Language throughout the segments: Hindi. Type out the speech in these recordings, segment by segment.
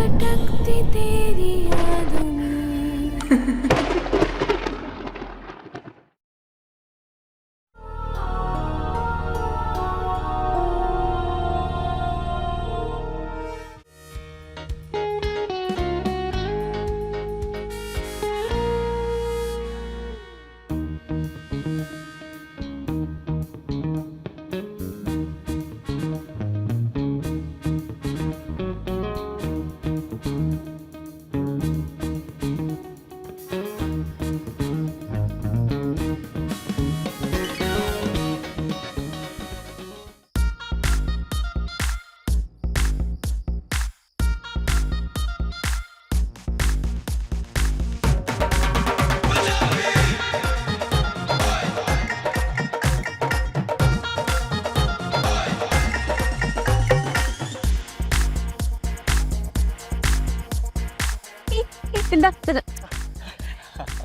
भटकती तेरी यादों में।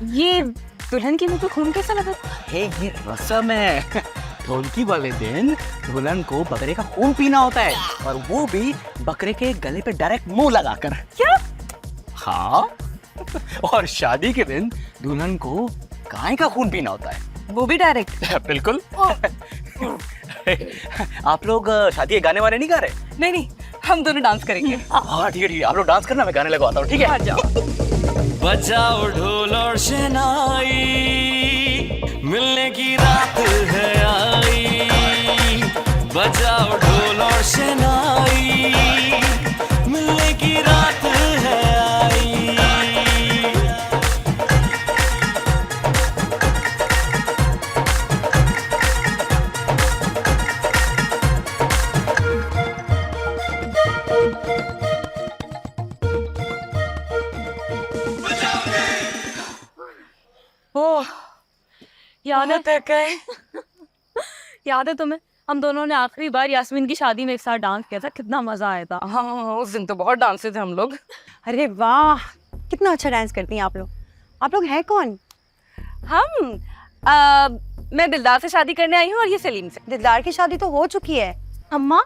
ये दुल्हन के मुंह पे खून कैसा लगा? ये रस्म है। ढोलकी वाले दिन दुल्हन को बकरे का खून पीना होता है, और वो भी बकरे के गले पे डायरेक्ट मुंह लगाकर। क्या? हाँ। और शादी के दिन दुल्हन को गाय का खून पीना होता है, वो भी डायरेक्ट? बिल्कुल। आप लोग शादी के गाने वाने नहीं गा रहे? नहीं नहीं, हम दोनों डांस करेंगे। हाँ ठीक है, आप लोग डांस करना, मैं गाने लगवाता हूँ, ठीक है? हाँ जाओ। बजाओ ढोल और शहनाई, मिलने की रात है आई। बजाओ ढोल और शहनाई, मिलने की रात है आई। ओह, याद है याद है तुम्हें? हम दोनों ने आखिरी बार यास्मीन की शादी में एक साथ डांस किया था, कितना मजा आया था। हाँ, उस दिन तो बहुत डांसे थे हम लोग। अरे वाह, कितना अच्छा डांस करती हैं आप लोग। आप लोग हैं कौन? हम मैं दिलदार से शादी करने आई हूँ, और ये सलीम से। दिलदार की शादी तो हो चुकी है। अम्मा,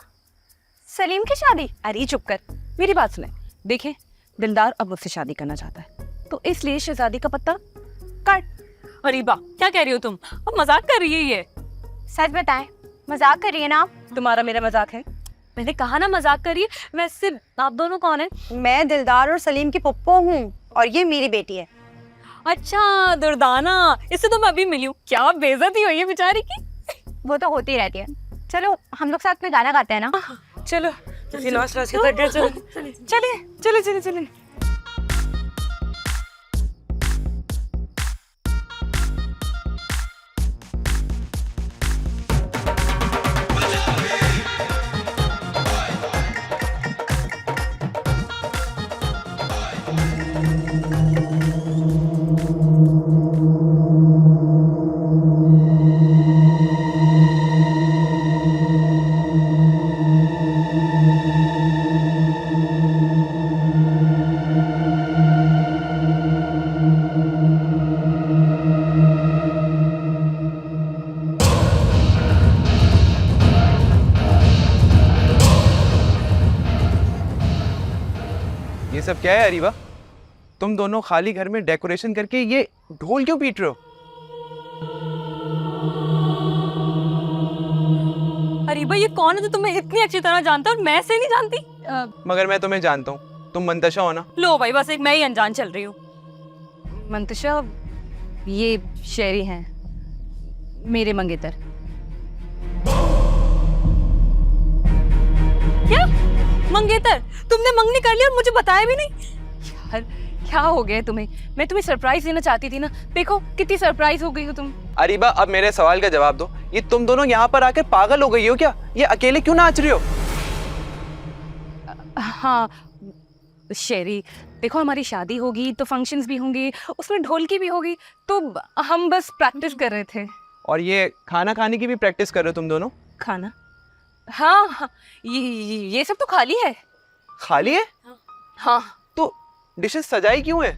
सलीम की शादी? अरे चुप कर, मेरी बात सुने। देखें, दिलदार अब मुझसे शादी करना चाहता है, तो इसलिए शहजादी का पत्ता काट। अरे बा, क्या कह रही हो तुम? अब मजाक कर रही है ये। सच बताएं, मजाक कर रही है ना आप? तुम्हारा मेरा मजाक है? मैंने कहा ना मजाक कर रही है। वैसे आप दोनों कौन है? मैं दिलदार और सलीम की पप्पो हूँ, और ये मेरी बेटी है। अच्छा, दुर्दाना, इससे तो मैं अभी मिली हूँ। क्या बेइज्जती हुई है बेचारी की। वो तो होती रहती है। चलो हम लोग साथ में गाना गाते हैं ना? चलो चले। ये सब क्या है अरीबा? तुम दोनों खाली घर में डेकोरेशन करके ये ढोल क्यों पीट रहे हो? अरीबा, ये कौन है जो तुम्हें इतनी अच्छी तरह जानता है और मैं से नहीं जानती? मगर मैं तुम्हें जानता हूँ, तुम मंतशा हो ना? लो भाई, बस एक मैं ही अनजान चल रही हूँ। मंतशा, ये शेरी हैं, मेरे मंगेतर। क्या मंगेतर? तुमने मंगनी कर ली और मुझे बताया भी नहीं? यार क्या हो गया तुम्हें? मैं तुम्हें सरप्राइज देना चाहती थी ना। देखो कितनी सरप्राइज हो गई हो तुम। अरीबा, अब मेरे सवाल का जवाब दो। ये तुम दोनों यहाँ पर आकर पागल हो गई हो क्या? ये अकेले क्यों नाच रही हो? हाँ शेरी, देखो हमारी शादी होगी तो फंक्शंस भी होंगे, उसमें ढोलकी भी होगी, तो हम बस प्रैक्टिस कर रहे थे। और ये खाना खाने की भी प्रैक्टिस कर रहे हो तुम दोनों? खाना? हाँ, ये सब तो खाली है। खाली है? हाँ। तो डिशेस सजाई क्यों है?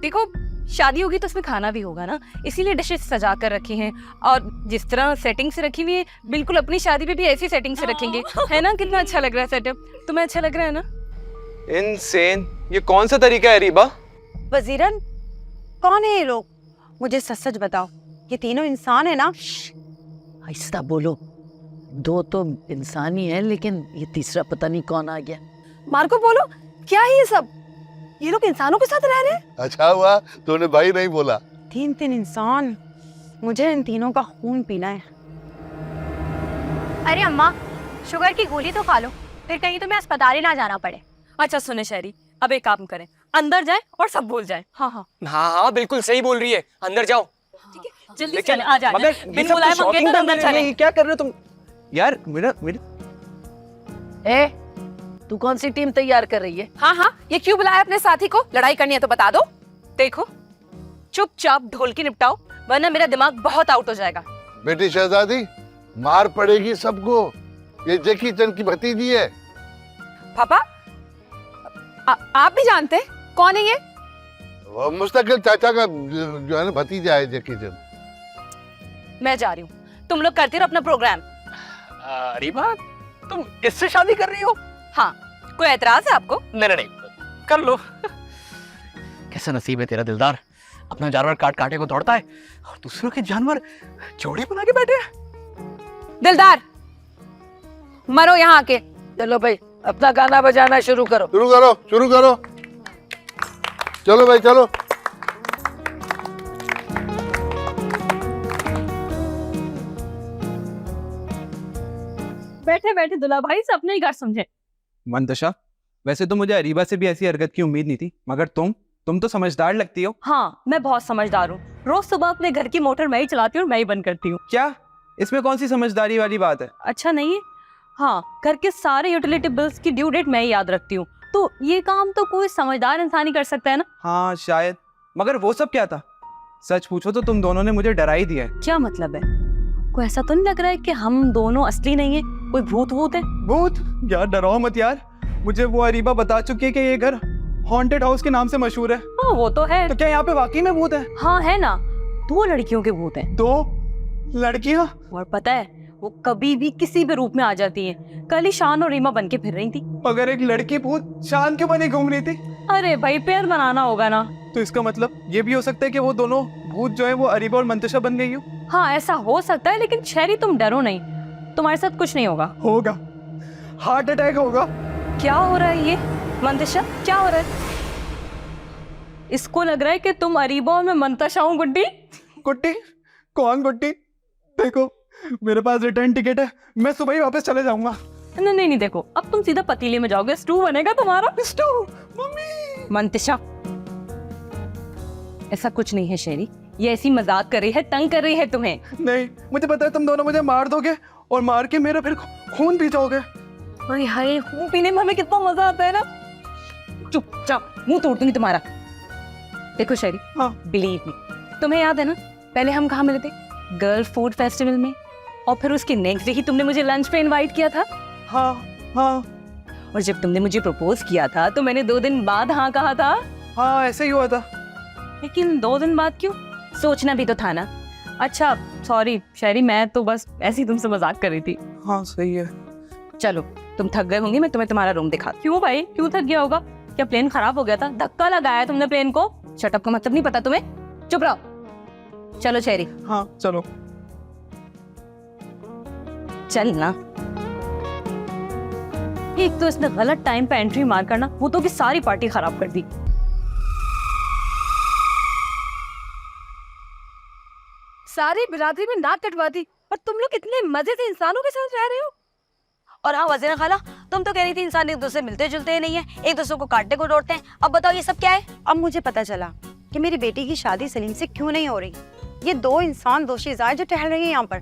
देखो शादी होगी तो उसमें खाना भी होगा ना, इसीलिए डिशेस सजा कर रखी हैं। और जिस तरह सेटिंग से रखी हुई है, बिल्कुल अपनी शादी पे भी ऐसी सेटिंग से रखेंगे, है ना? कितना अच्छा लग रहा है सेटअप। तुम्हें अच्छा लग रहा है ना? इनसेन, ये कौन सा तरीका है अरीबा? वजीरन, कौन है ये लोग? मुझे सच सच बताओ, ये तीनों इंसान है ना? आहिस्ता बोलो। दो तो इंसान ही है, लेकिन ये तीसरा पता नहीं कौन आ गया। मार्को बोलो, क्या है ये सब? ये लोग इंसानों के साथ रह रहे हैं? अच्छा हुआ तूने भाई नहीं बोला। तीन तीन इंसान, मुझे इन तीनों का खून पीना है। अरे अम्मा, शुगर की गोली तो खा लो, फिर कहीं तुम्हें अस्पताल ही ना जाना पड़े। अच्छा सुने शहरी, अब एक काम करें, अंदर जाए और सब भूल जाए। हाँ हाँ हाँ बिल्कुल सही बोल रही है, अंदर जाओ। जल्दी चले, आ जाए। मगर बिन बुलाए मंगेतर अंदर चले। ये क्या कर रहे हो तुम यार? मेरा ए, तू कौन सी टीम तैयार कर रही है? हाँ हाँ, ये क्यों बुलाया अपने साथी को? लड़ाई करनी है तो बता दो। देखो, चुपचाप ढोलकी निपटाओ, वरना मेरा दिमाग बहुत आउट हो जाएगा। बेटी शहजादी, मार पड़ेगी सबको। ये जैकी चन की भतीजी है। पापा, आप भी जानते हैं कौन है ये? वो मुस्तकिल चाचा का जो है ना भतीजा है जैकी चन। मैं जा रही हूँ, तुम लोग करते रहो अपना प्रोग्राम। अरीबा, तुम इससे शादी कर रही हो? हाँ, कोई एतराज है आपको? नहीं, कर लो। कैसा नसीब है तेरा दिलदार, अपना जानवर काट काटे को दौड़ता है और दूसरों के जानवर जोड़ी बना के बैठे हैं। दिलदार, मरो यहाँ आके। चलो भाई, अपना गाना बजाना शुरू करो। शुरू करो। चलो भाई चलो। बैठे बैठे दुल्हा भाई से अपने ही घर समझे। मंतशा, वैसे तो मुझे अरीबा से भी ऐसी हरकत की उम्मीद नहीं थी, मगर तुम तो समझदार लगती हो। हाँ, मैं बहुत समझदार हूँ। रोज सुबह अपने घर की मोटर मैं ही चलाती हूँ और मैं ही बंद करती हूँ। क्या इसमें कौन सी समझदारी वाली बात है? अच्छा नहीं है? हाँ, घर के सारे यूटिलिटी बिल्स की ड्यू डेट मैं ही याद रखती हूँ, तो ये काम तो कोई समझदार इंसान ही कर सकता है ना। हाँ शायद, मगर वो सब क्या था? सच पूछो तो तुम दोनों ने मुझे डरा ही दिया है। क्या मतलब है? कोई ऐसा तो नहीं लग रहा है कि हम दोनों असली नहीं है, कोई भूत है? भूत? यार डराओ मत यार, मुझे वो अरीबा बता चुकी है कि ये घर हॉन्टेड हाउस के नाम से मशहूर है। हाँ वो तो है। तो क्या यहाँ पे वाकई में भूत है? हाँ है ना, 2 लड़कियों के भूत हैं। 2 लड़कियाँ? और पता है, वो कभी भी किसी भी रूप में आ जाती हैं। कल ही शान और रीमा बन के फिर रही थी। मगर एक लड़की भूत शान क्यों बनी घूम रही थी? अरे भाई, पेड़ बनाना होगा ना। तो इसका मतलब ये भी हो सकता है कि वो दोनों भूत जो है वो अरीबा और मंतशा बन गई हो। हाँ ऐसा हो सकता है, लेकिन शहरी तुम डरो नहीं, तुम्हारे साथ कुछ नहीं होगा। हार्ट अटैक होगा। क्या हो रहा है ये मंतशा, क्या हो रहा है? इसको लग रहा है कि तुम अरीबा और मैं मंतशा हूँ। गुड्डी? गुड्डी? कौन गुड्डी? देखो मेरे पास रिटर्न टिकट है, मैं सुबह ही वापस चले जाऊंगा। नहीं, देखो अब तुम सीधा पतीले में जाओगे, स्टू बनेगा तुम्हारा। स्टू? मम्मी। मंतशा, ऐसा कुछ नहीं है शेरी, ये ऐसी मजाक कर रही है, तंग कर रही है तुम्हें। नहीं, मुझे पता है तुम दोनों मुझे मार दोगे और मार के मेरा फिर खून पी जाओगे। अरे हाय, खून पीने में हमें कितना मजा आता है ना। चुपचाप मुंह तोड़ दूंगी तुम्हारा। देखो शेरी, हाँ। बिलीव मी, तुम्हें याद है ना पहले हम कहाँ मिले थे? गर्ल फूड फेस्टिवल में, और फिर उसके नेक्स्ट डे ही तुमने मुझे लंच पे इनवाइट किया था। हाँ। और जब तुमने मुझे प्रपोज किया था तो मैंने 2 दिन बाद हाँ कहा था। हाँ ऐसे ही हुआ था। लेकिन 2 दिन बाद क्यों? सोचना भी तो था ना। अच्छा सॉरी शहरी, मैं तो बस ऐसे ही तुमसे मजाक कर रही थी। हाँ सही है। चलो तुम थक गए होंगे, मैं तुम्हें तुम्हारा रूम दिखा। क्यों भाई, क्यों थक गया होगा? क्या प्लेन खराब हो गया था? धक्का लगाया तुमने प्लेन को? शटअप का मतलब नहीं पता तुम्हें? चुप रहो। चलो शहरी। हाँ चलो। चल ना। एक तो इसने गलत टाइम पे एंट्री मार करना, वो तो कि सारी पार्टी खराब कर दी। सारी बिरादरी में नाक कटवा दी, और तुम लोग इतने मजे से इंसानों के साथ रह रहे हो। और हाँ वज़ीरा खाला, तुम तो कह रही थी इंसान एक दूसरे से मिलते जुलते ही नहीं है, एक दूसरे को काटने को दौड़ते हैं। अब बताओ ये सब क्या है? अब मुझे पता चला कि मेरी बेटी की शादी सलीम से क्यों नहीं हो रही। ये 2 इंसान दोशीज़ाद जो टहल रही है यहाँ पर।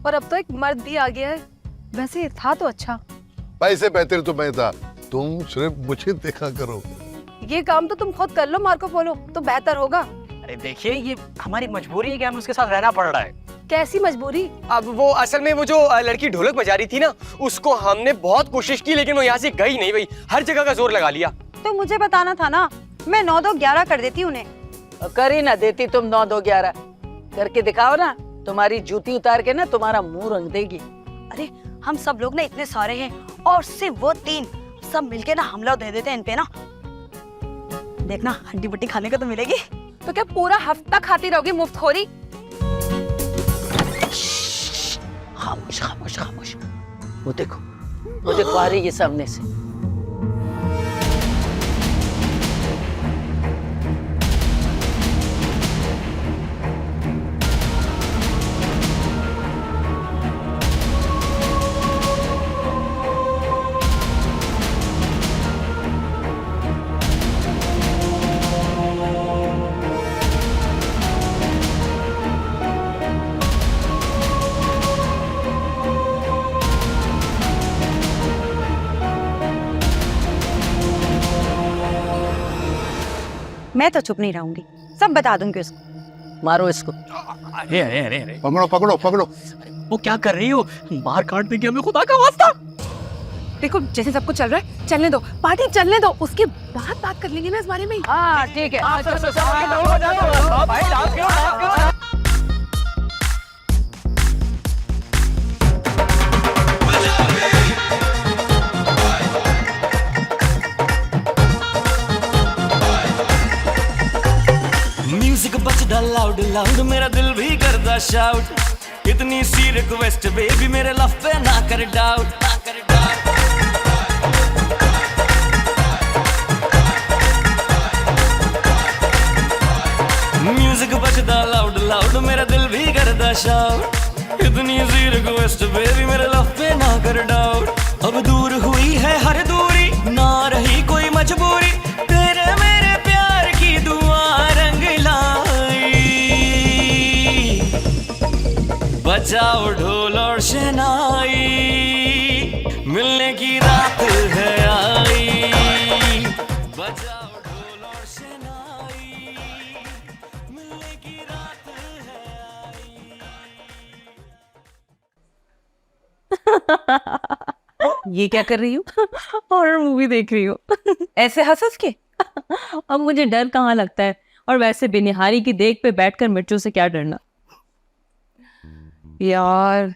और अब तो एक मर्द भी आ गया है। वैसे था तो अच्छा। पैसे बेहतर तो मैं था, तुम सिर्फ मुझे देखा करो। ये काम तो तुम खुद कर लो मार्को पोलो, तो बेहतर होगा। अरे देखिए, ये हमारी मजबूरी है कि हमें उसके साथ रहना पड़ रहा है। कैसी मजबूरी? अब वो असल में वो जो लड़की ढोलक बजा रही थी ना, उसको हमने बहुत कोशिश की, लेकिन वो यहाँ से गई नहीं भाई, हर जगह का जोर लगा लिया। तो मुझे बताना था ना, मैं 9 2 11 कर देती उन्हें। कर ही ना देती तुम 9 2 11 करके दिखाओ ना, तुम्हारी जूती उतार के ना तुम्हारा मुंह रंग देगी। अरे हम सब लोग ना इतने सारे हैं, और सिर्फ वो 3 सब मिलके ना हमला दे देते हैं इन पे ना। देखना हड्डी बुड्डी खाने को तो मिलेगी। तो क्या पूरा हफ्ता खाती रहोगी मुफ्तखोरी? खामोश खामोश खामोश। वो देखो आ रही है सामने से। मैं तो चुप नहीं रहूंगी, सब बता दूंगी उसको। मारो इसको। अरे अरे अरे अरे पकड़ो पकड़ो पकड़ो। वो क्या कर रही हो? मार काट देगी हमें, खुदा का वास्ता। देखो जैसे सब कुछ चल रहा है, चलने दो, पार्टी चलने दो, उसके बाद बात कर लेंगे ना इस बारे में। हाँ ठीक है। म्यूजिक बजदा लाउड लाउड मेरा दिल भी करदा शाउट, इतनी सी रिक्वेस्ट बेबी मेरे लव पे ना कर डाउट, ना कर डाउट। म्यूजिक बजदा लाउड लाउड मेरा दिल भी करदा शाउट, इतनी सी रिक्वेस्ट बेबी मेरे लव पे ना कर डाउट। अब दूर हुई है हर दूरी, ना रही कोई मजबूरी, तेरे मेरे प्यार की दुआ रंग लाई। बजाओ ढोल और शहनाई, मिलने की रात है आई। बजाओ ढोल और शहनाई, मिलने की रात है आई। ये क्या कर रही हूँ? हॉरर मूवी देख रही हूँ। ऐसे हंस के। अब मुझे डर कहाँ लगता है, और वैसे बेनिहारी की देख पे बैठकर मिर्चों से क्या डरना। यार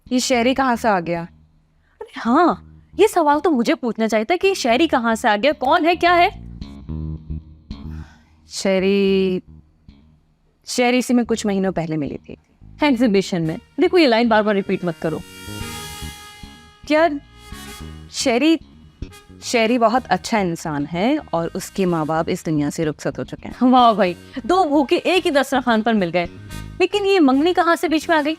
ये शहरी कहाँ से आ गया? अरे हाँ, ये सवाल तो मुझे पूछना चाहिए था कि शहरी कहाँ से आ गया, कौन है, क्या है। शहरी से मैं कुछ महीनों पहले मिली थी एग्जीबिशन में। देखो ये लाइन बार बार रिपीट मत करो। यार शहरी बहुत अच्छा इंसान है और उसके माँ बाप इस दुनिया से रुखसत हो चुके हैं। वाह भाई, दो भूखे एक ही दस्तरखान पर मिल गए। लेकिन ये मंगनी कहाँ से बीच में आ गई?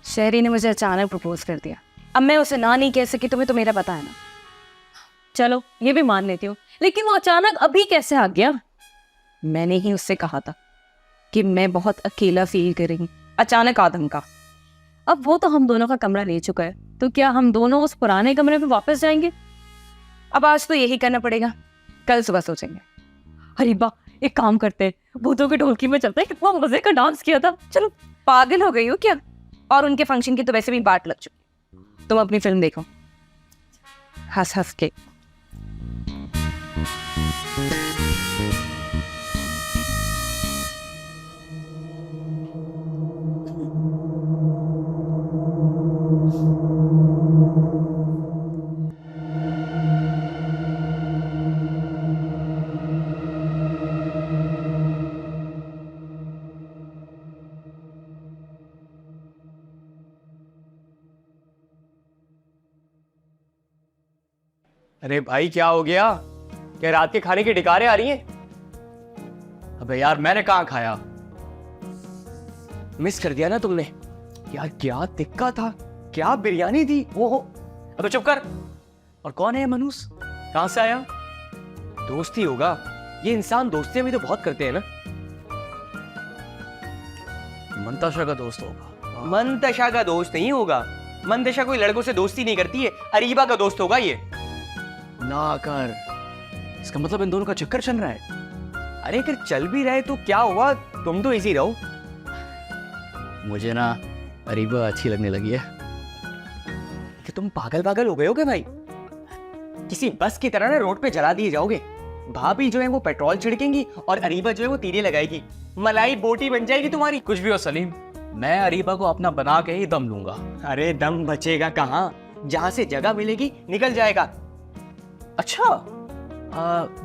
शहरी ने मुझे अचानक प्रपोज कर दिया। अब मैं उसे ना नहीं कह सकी, तुम्हें तो मेरा पता है ना। चलो ये भी मान लेती हूँ, लेकिन वो अचानक अभी कैसे आ गया? मैंने ही उससे कहा था कि मैं बहुत अकेला फील कर रही हूँ, अचानक आदम का। अब वो तो हम दोनों का कमरा ले चुका है, तो क्या हम दोनों उस पुराने कमरे में वापस जाएंगे? अब आज तो यही करना पड़ेगा, कल सुबह सोचेंगे। अरे बा, एक काम करते हैं, भूतों की ढोलकी में चलते हैं। कितना मजे का डांस किया था। चलो, पागल हो गई हो क्या? और उनके फंक्शन की तो वैसे भी बाट लग चुकी। तुम अपनी फिल्म देखो हंस हंस के। अरे भाई क्या हो गया? क्या रात के खाने की डिकारें आ रही हैं? अबे यार मैंने कहाँ खाया? मिस कर दिया ना तुमने यार। क्या टिक्का था, क्या बिरयानी थी वो हो। अबे चुप कर। और कौन है ये मनूस? कहाँ से आया? दोस्ती होगा, ये इंसान दोस्तियां भी तो बहुत करते हैं ना। मंताशा का दोस्त होगा। मंतशा का दोस्त नहीं होगा। मंतशा कोई लड़कों से दोस्ती नहीं करती है, अरीबा का दोस्त होगा ये। ना कर, इसका मतलब इन दोनों का चक्कर चल रहा है। अरे अगर चल भी रहे तो क्या हुआ, तुम तो इजी रहो। मुझे ना अरीबा अच्छी लगने लगी है। कि तुम पागल पागल हो गए हो क्या भाई? किसी बस की तरह ना रोड पे जला दिए जाओगे। भाभी जो है वो पेट्रोल छिड़केंगी और अरीबा जो है वो तीरे लगाएगी। मलाई बोटी बन जाएगी तुम्हारी। कुछ भी हो सलीम, मैं अरीबा को अपना बना के ही दम लूंगा। अरे दम बचेगा कहाँ, जहाँ से जगह मिलेगी निकल जाएगा। अच्छा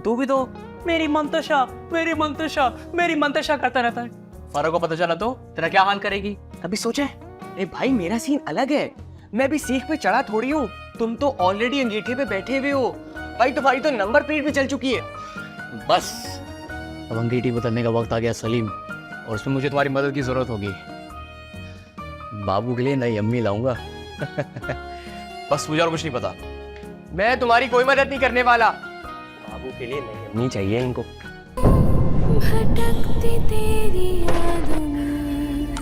तू भी तो मेरी मंतशा मेरी मंतशा मेरी मंतशा करता रहता है। फारो को पता चला तो तेरा क्या हाल करेगी? अभी सोचा है? ए भाई मेरा सीन अलग है, मैं भी सीख पे चढ़ा थोड़ी हूँ, तुम तो ऑलरेडी अंगीठे पे बैठे हुए हो भाई, तुम्हारी तो नंबर प्लेट भी चल चुकी है। बस अब अंगीठी बदलने का वक्त आ गया सलीम, और उसमें मुझे तुम्हारी मदद की जरूरत होगी। बाबू के लिए नई अम्मी लाऊंगा। बस मुझे और कुछ नहीं पता। मैं तुम्हारी कोई मदद नहीं करने वाला, बाबू के लिए नई अम्मी चाहिए इनको। भटकती तेरी यादों में